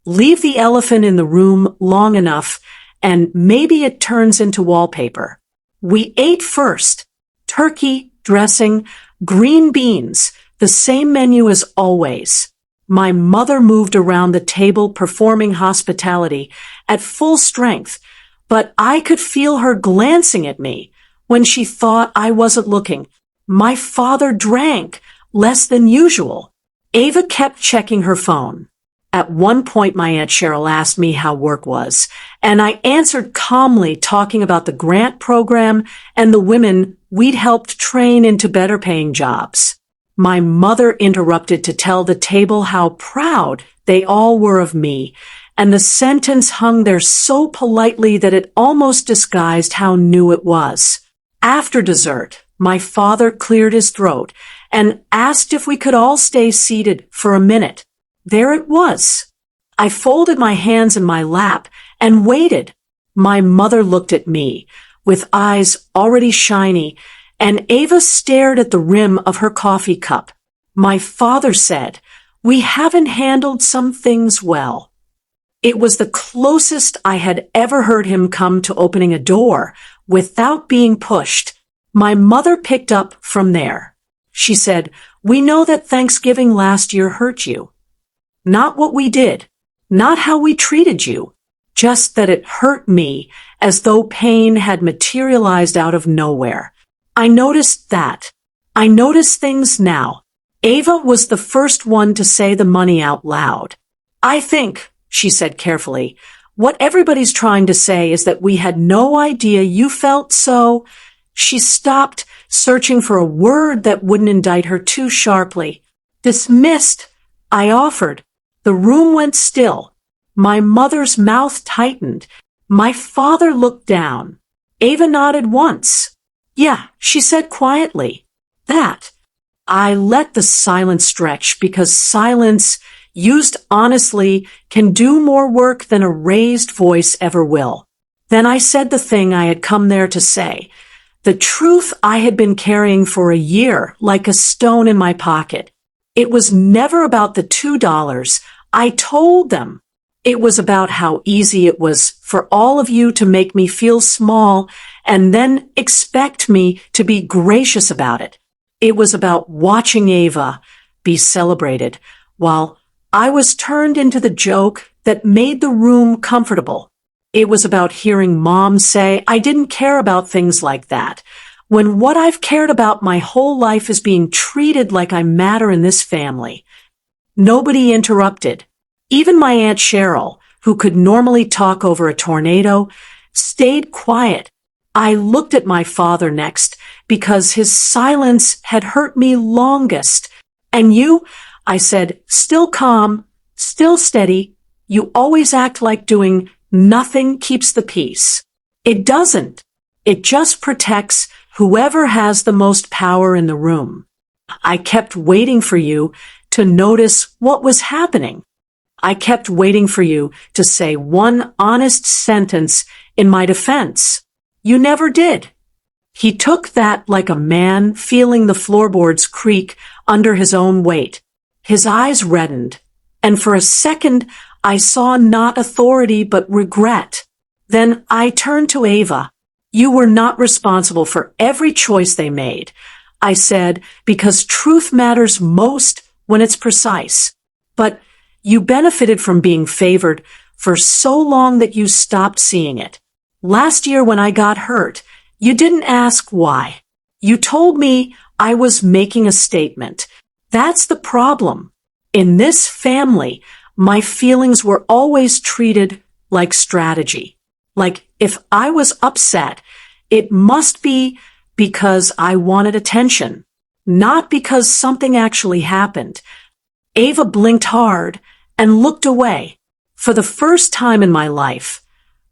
Leave the elephant in the room long enough, and maybe it turns into wallpaper. We ate first. Turkey, dressing, green beans, the same menu as always. My mother moved around the table performing hospitality at full strength, but I could feel her glancing at me when she thought I wasn't looking. My father drank less than usual. Ava kept checking her phone. At one point, my Aunt Cheryl asked me how work was, and I answered calmly, talking about the grant program and the women we'd helped train into better-paying jobs. My mother interrupted to tell the table how proud they all were of me, and the sentence hung there so politely that it almost disguised how new it was. After dessert, my father cleared his throat and asked if we could all stay seated for a minute. There it was. I folded my hands in my lap and waited. My mother looked at me with eyes already shiny, and Ava stared at the rim of her coffee cup. My father said, "We haven't handled some things well." It was the closest I had ever heard him come to opening a door without being pushed. My mother picked up from there. She said, "We know that Thanksgiving last year hurt you. Not what we did, not how we treated you, just that it hurt me as though pain had materialized out of nowhere." I noticed that. I notice things now. Ava was the first one to say the money out loud. "I think," she said carefully, "what everybody's trying to say is that we had no idea you felt so." She stopped, searching for a word that wouldn't indict her too sharply. "Dismissed," I offered. The room went still. My mother's mouth tightened. My father looked down. Ava nodded once. "Yeah," she said quietly. "That." I let the silence stretch because silence, used honestly, can do more work than a raised voice ever will. Then I said the thing I had come there to say. The truth I had been carrying for a year like a stone in my pocket. It was never about the $2. I told them. It was about how easy it was for all of you to make me feel small and then expect me to be gracious about it. It was about watching Ava be celebrated while I was turned into the joke that made the room comfortable. It was about hearing Mom say I didn't care about things like that, when what I've cared about my whole life is being treated like I matter in this family. Nobody interrupted. Even my Aunt Cheryl, who could normally talk over a tornado, stayed quiet. I looked at my father next because his silence had hurt me longest. "And you?" I said, still calm, still steady. "You always act like doing nothing keeps the peace." It doesn't. It just protects whoever has the most power in the room. I kept waiting for you to notice what was happening. I kept waiting for you to say one honest sentence in my defense. You never did. He took that like a man feeling the floorboards creak under his own weight. His eyes reddened, and for a second I saw not authority but regret. Then I turned to Ava. You were not responsible for every choice they made, I said, because truth matters most when it's precise. But you benefited from being favored for so long that you stopped seeing it. Last year when I got hurt, you didn't ask why. You told me I was making a statement. That's the problem. In this family, my feelings were always treated like strategy. Like if I was upset, it must be because I wanted attention, not because something actually happened. Ava blinked hard and looked away. For the first time in my life,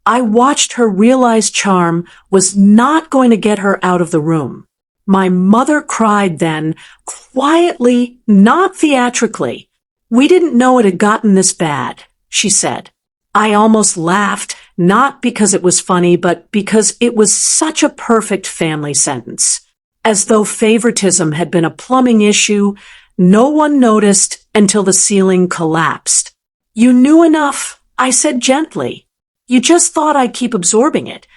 I watched her realize charm was not going to get her out of the room. My mother cried then, quietly, not theatrically. We didn't know it had gotten this bad, she said. I almost laughed, not because it was funny, but because it was such a perfect family sentence. As though favoritism had been a plumbing issue, no one noticed until the ceiling collapsed. You knew enough, I said gently. You just thought I'd keep absorbing it.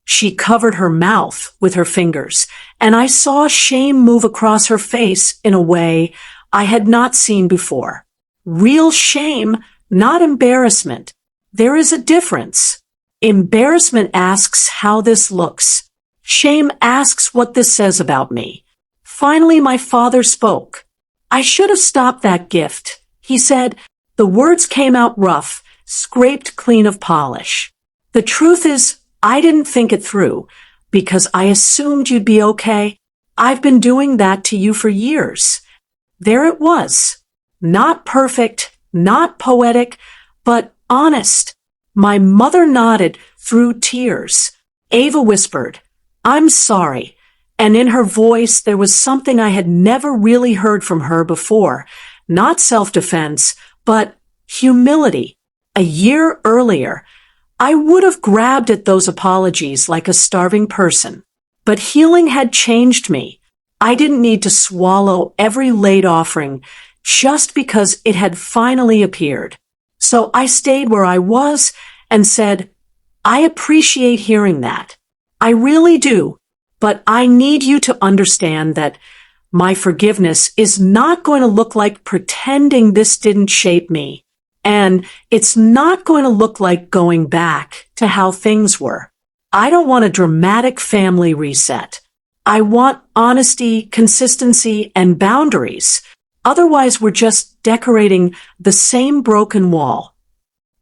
She covered her mouth with her fingers, and I saw shame move across her face in a way I had not seen before. Real shame, not embarrassment. There is a difference. Embarrassment asks how this looks. Shame asks what this says about me. Finally, my father spoke. I should have stopped that gift, he said. The words came out rough, scraped clean of polish. The truth is, I didn't think it through, because I assumed you'd be okay. I've been doing that to you for years. There it was. Not perfect, not poetic, but honest. My mother nodded through tears. Ava whispered, I'm sorry. And in her voice there was something I had never really heard from her before. Not self-defense, but humility. A year earlier, I would have grabbed at those apologies like a starving person. But healing had changed me. I didn't need to swallow every late offering just because it had finally appeared. So I stayed where I was and said, I appreciate hearing that. I really do. But I need you to understand that my forgiveness is not going to look like pretending this didn't shape me. And it's not going to look like going back to how things were. I don't want a dramatic family reset. I want honesty, consistency, and boundaries. Otherwise, we're just decorating the same broken wall.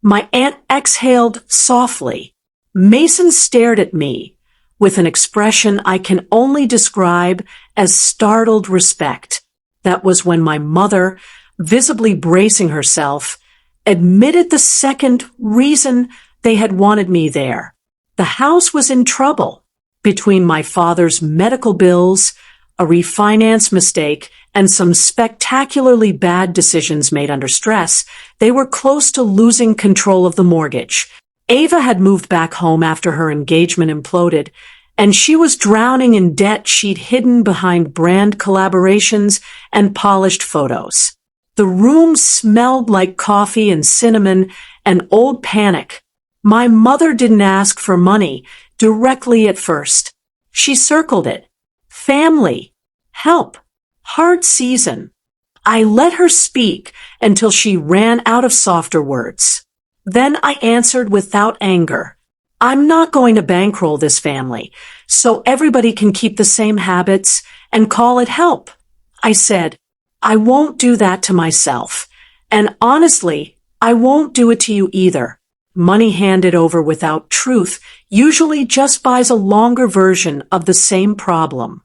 My aunt exhaled softly. Mason stared at me with an expression I can only describe as startled respect. That was when my mother, visibly bracing herself, admitted the second reason they had wanted me there. The house was in trouble. Between my father's medical bills, a refinance mistake, and some spectacularly bad decisions made under stress, they were close to losing control of the mortgage. Ava had moved back home after her engagement imploded, and she was drowning in debt she'd hidden behind brand collaborations and polished photos. The room smelled like coffee and cinnamon and old panic. My mother didn't ask for money directly at first. She circled it. Family. Help. Hard season. I let her speak until she ran out of softer words. Then I answered without anger. I'm not going to bankroll this family, so everybody can keep the same habits and call it help. I said, I won't do that to myself. And honestly, I won't do it to you either. Money handed over without truth usually just buys a longer version of the same problem.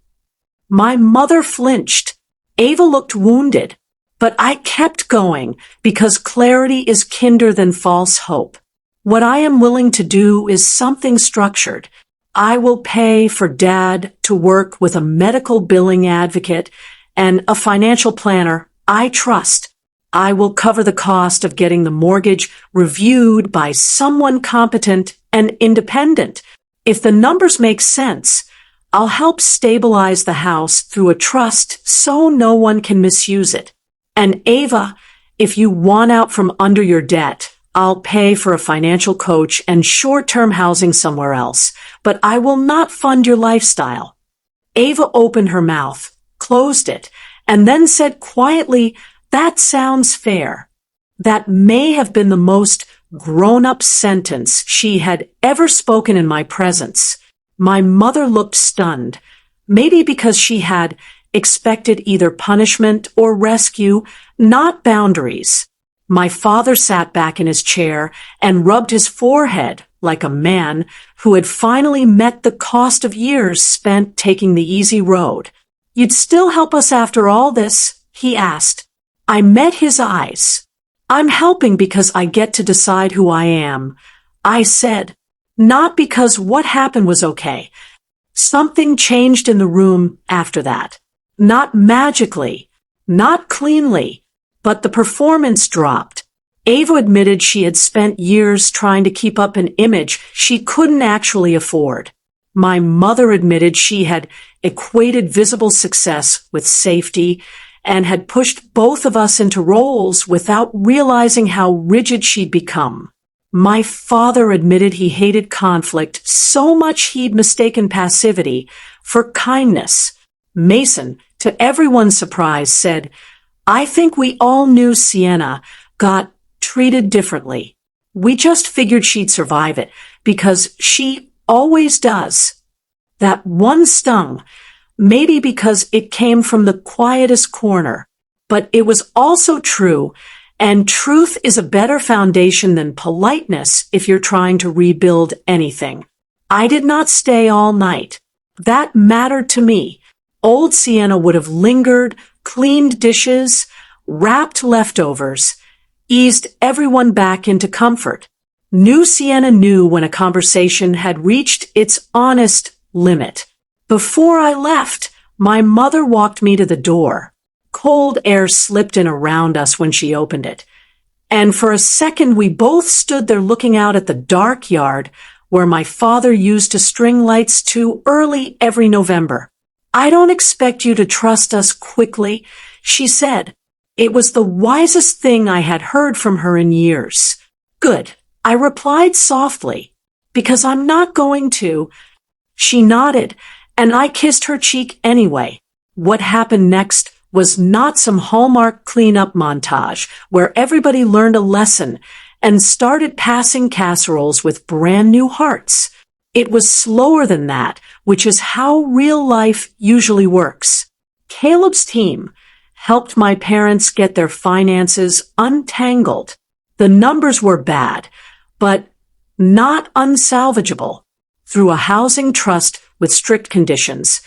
My mother flinched. Ava looked wounded, but I kept going because clarity is kinder than false hope. What I am willing to do is something structured. I will pay for Dad to work with a medical billing advocate and a financial planner I trust. I will cover the cost of getting the mortgage reviewed by someone competent and independent. If the numbers make sense, I'll help stabilize the house through a trust so no one can misuse it. And Ava, if you want out from under your debt, I'll pay for a financial coach and short-term housing somewhere else, but I will not fund your lifestyle." Ava opened her mouth, closed it, and then said quietly, "That sounds fair." That may have been the most grown-up sentence she had ever spoken in my presence. My mother looked stunned, maybe because she had expected either punishment or rescue, not boundaries. My father sat back in his chair and rubbed his forehead like a man who had finally met the cost of years spent taking the easy road. "You'd still help us after all this?" he asked. I met his eyes. "I'm helping because I get to decide who I am," I said. "Not because what happened was okay." Something changed in the room after that. Not magically, not cleanly, but the performance dropped. Ava admitted she had spent years trying to keep up an image she couldn't actually afford. My mother admitted she had equated visible success with safety and had pushed both of us into roles without realizing how rigid she'd become. My father admitted he hated conflict so much he'd mistaken passivity for kindness. Mason, to everyone's surprise, said, "I think we all knew Sienna got treated differently. We just figured she'd survive it, because she always does." That one stung, maybe because it came from the quietest corner. But it was also true, and truth is a better foundation than politeness if you're trying to rebuild anything. I did not stay all night. That mattered to me. Old Sienna would have lingered, cleaned dishes, wrapped leftovers, eased everyone back into comfort. New Sienna knew when a conversation had reached its honest limit. Before I left, my mother walked me to the door. Cold air slipped in around us when she opened it. And for a second we both stood there looking out at the dark yard where my father used to string lights too early every November. "I don't expect you to trust us quickly," she said. It was the wisest thing I had heard from her in years. "Good," I replied softly, "because I'm not going to." She nodded, and I kissed her cheek anyway. What happened next was not some Hallmark cleanup montage where everybody learned a lesson and started passing casseroles with brand new hearts. It was slower than that, which is how real life usually works. Caleb's team helped my parents get their finances untangled. The numbers were bad, but not unsalvageable. Through a housing trust with strict conditions,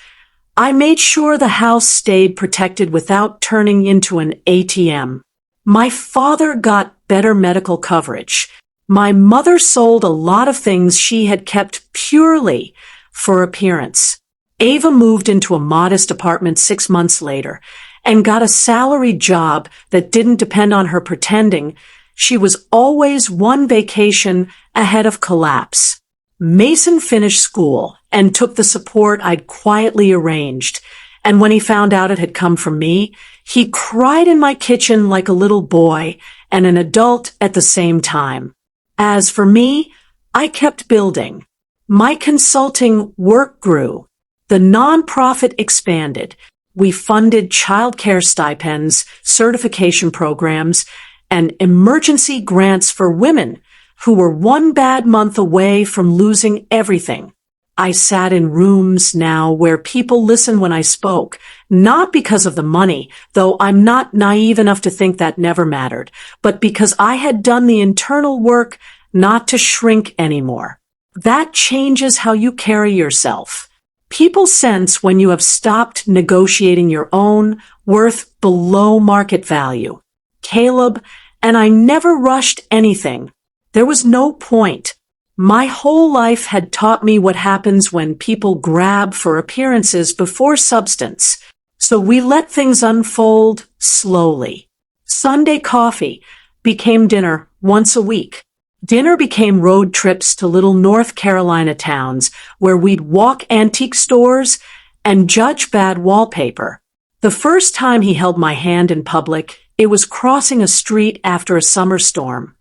I made sure the house stayed protected without turning into an ATM. My father got better medical coverage. My mother sold a lot of things she had kept purely for appearance. Ava moved into a modest apartment 6 months later and got a salaried job that didn't depend on her pretending. She was always one vacation ahead of collapse. Mason finished school and took the support I'd quietly arranged, and when he found out it had come from me, he cried in my kitchen like a little boy and an adult at the same time. As for me, I kept building. My consulting work grew. The nonprofit expanded. We funded childcare stipends, certification programs, and emergency grants for women who were one bad month away from losing everything. I sat in rooms now where people listened when I spoke, not because of the money, though I'm not naive enough to think that never mattered, but because I had done the internal work not to shrink anymore. That changes how you carry yourself. People sense when you have stopped negotiating your own worth below market value. Caleb and I never rushed anything. There was no point. My whole life had taught me what happens when people grab for appearances before substance. So we let things unfold slowly. Sunday coffee became dinner once a week. Dinner became road trips to little North Carolina towns where we'd walk antique stores and judge bad wallpaper. The first time he held my hand in public, it was crossing a street after a summer storm,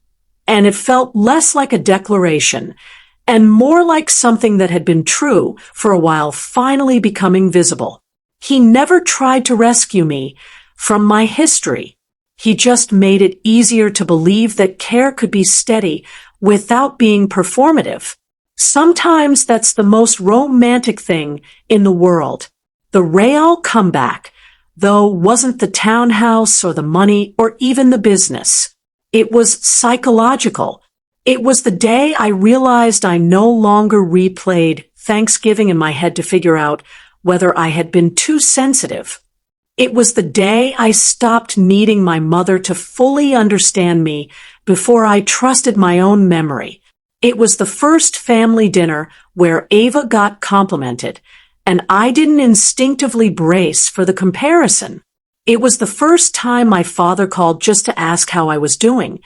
and it felt less like a declaration and more like something that had been true for a while finally becoming visible. He never tried to rescue me from my history. He just made it easier to believe that care could be steady without being performative. Sometimes that's the most romantic thing in the world. The real comeback, though, wasn't the townhouse or the money or even the business. It was psychological. It was the day I realized I no longer replayed Thanksgiving in my head to figure out whether I had been too sensitive. It was the day I stopped needing my mother to fully understand me before I trusted my own memory. It was the first family dinner where Ava got complimented, and I didn't instinctively brace for the comparison. It was the first time my father called just to ask how I was doing,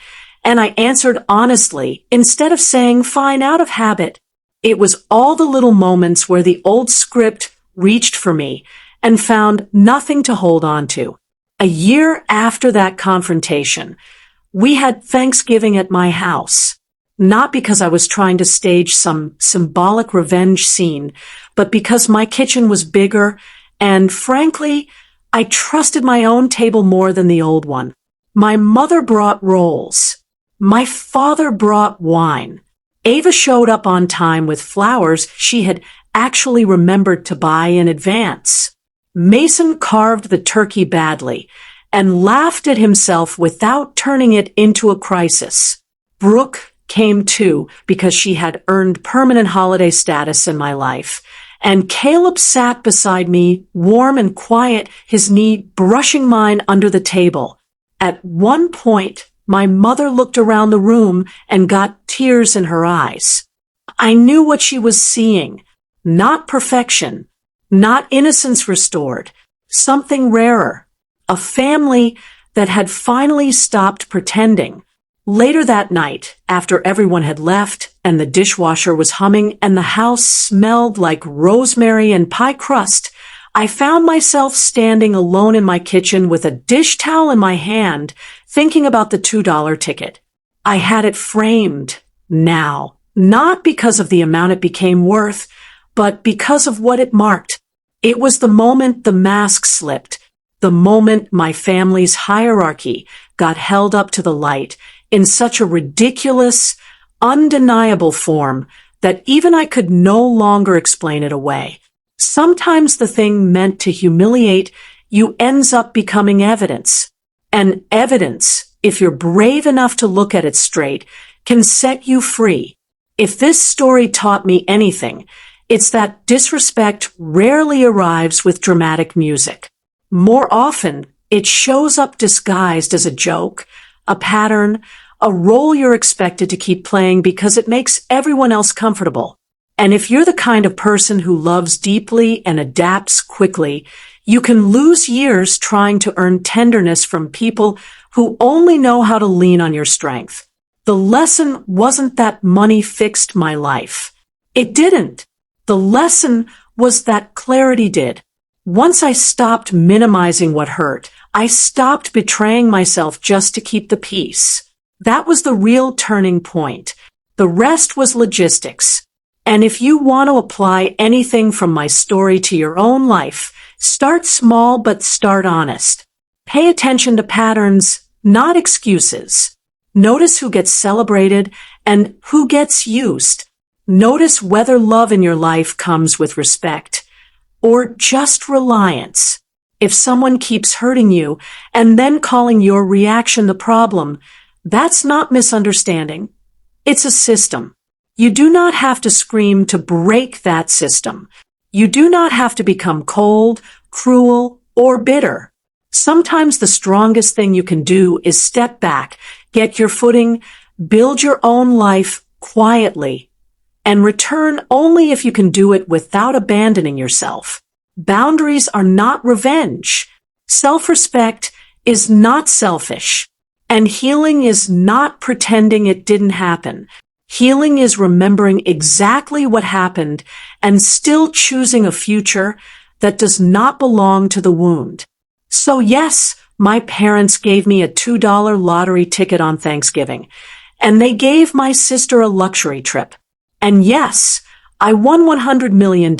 and I answered honestly instead of saying fine out of habit. It was all the little moments where the old script reached for me and found nothing to hold on to. A year after that confrontation, we had Thanksgiving at my house. Not because I was trying to stage some symbolic revenge scene, but because my kitchen was bigger and, frankly, I trusted my own table more than the old one. My mother brought rolls. My father brought wine. Ava showed up on time with flowers she had actually remembered to buy in advance. Mason carved the turkey badly and laughed at himself without turning it into a crisis. Brooke came too because she had earned permanent holiday status in my life, and Caleb sat beside me, warm and quiet, his knee brushing mine under the table. At one point, my mother looked around the room and got tears in her eyes. I knew what she was seeing. Not perfection, not innocence restored, something rarer. A family that had finally stopped pretending. Later that night, after everyone had left and the dishwasher was humming and the house smelled like rosemary and pie crust, I found myself standing alone in my kitchen with a dish towel in my hand, thinking about the $2 ticket. I had it framed now, not because of the amount it became worth, but because of what it marked. It was the moment the mask slipped, the moment my family's hierarchy got held up to the light in such a ridiculous, undeniable form that even I could no longer explain it away. Sometimes the thing meant to humiliate you ends up becoming evidence. And evidence, if you're brave enough to look at it straight, can set you free. If this story taught me anything, it's that disrespect rarely arrives with dramatic music. More often, it shows up disguised as a joke, a pattern, a role you're expected to keep playing because it makes everyone else comfortable. And if you're the kind of person who loves deeply and adapts quickly, you can lose years trying to earn tenderness from people who only know how to lean on your strength. The lesson wasn't that money fixed my life. It didn't. The lesson was that clarity did. Once I stopped minimizing what hurt, I stopped betraying myself just to keep the peace. That was the real turning point. The rest was logistics. And if you want to apply anything from my story to your own life, start small but start honest. Pay attention to patterns, not excuses. Notice who gets celebrated and who gets used. Notice whether love in your life comes with respect or just reliance. If someone keeps hurting you and then calling your reaction the problem, that's not misunderstanding. It's a system. You do not have to scream to break that system. You do not have to become cold, cruel, or bitter. Sometimes the strongest thing you can do is step back, get your footing, build your own life quietly, and return only if you can do it without abandoning yourself. Boundaries are not revenge. Self-respect is not selfish. And healing is not pretending it didn't happen. Healing is remembering exactly what happened and still choosing a future that does not belong to the wound. So yes, my parents gave me a $2 lottery ticket on Thanksgiving, and they gave my sister a luxury trip. And yes, I won $100 million.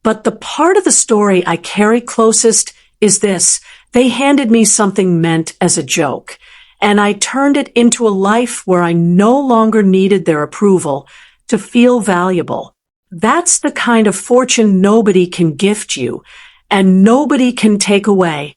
But the part of the story I carry closest is this: they handed me something meant as a joke, and I turned it into a life where I no longer needed their approval to feel valuable. That's the kind of fortune nobody can gift you, and nobody can take away.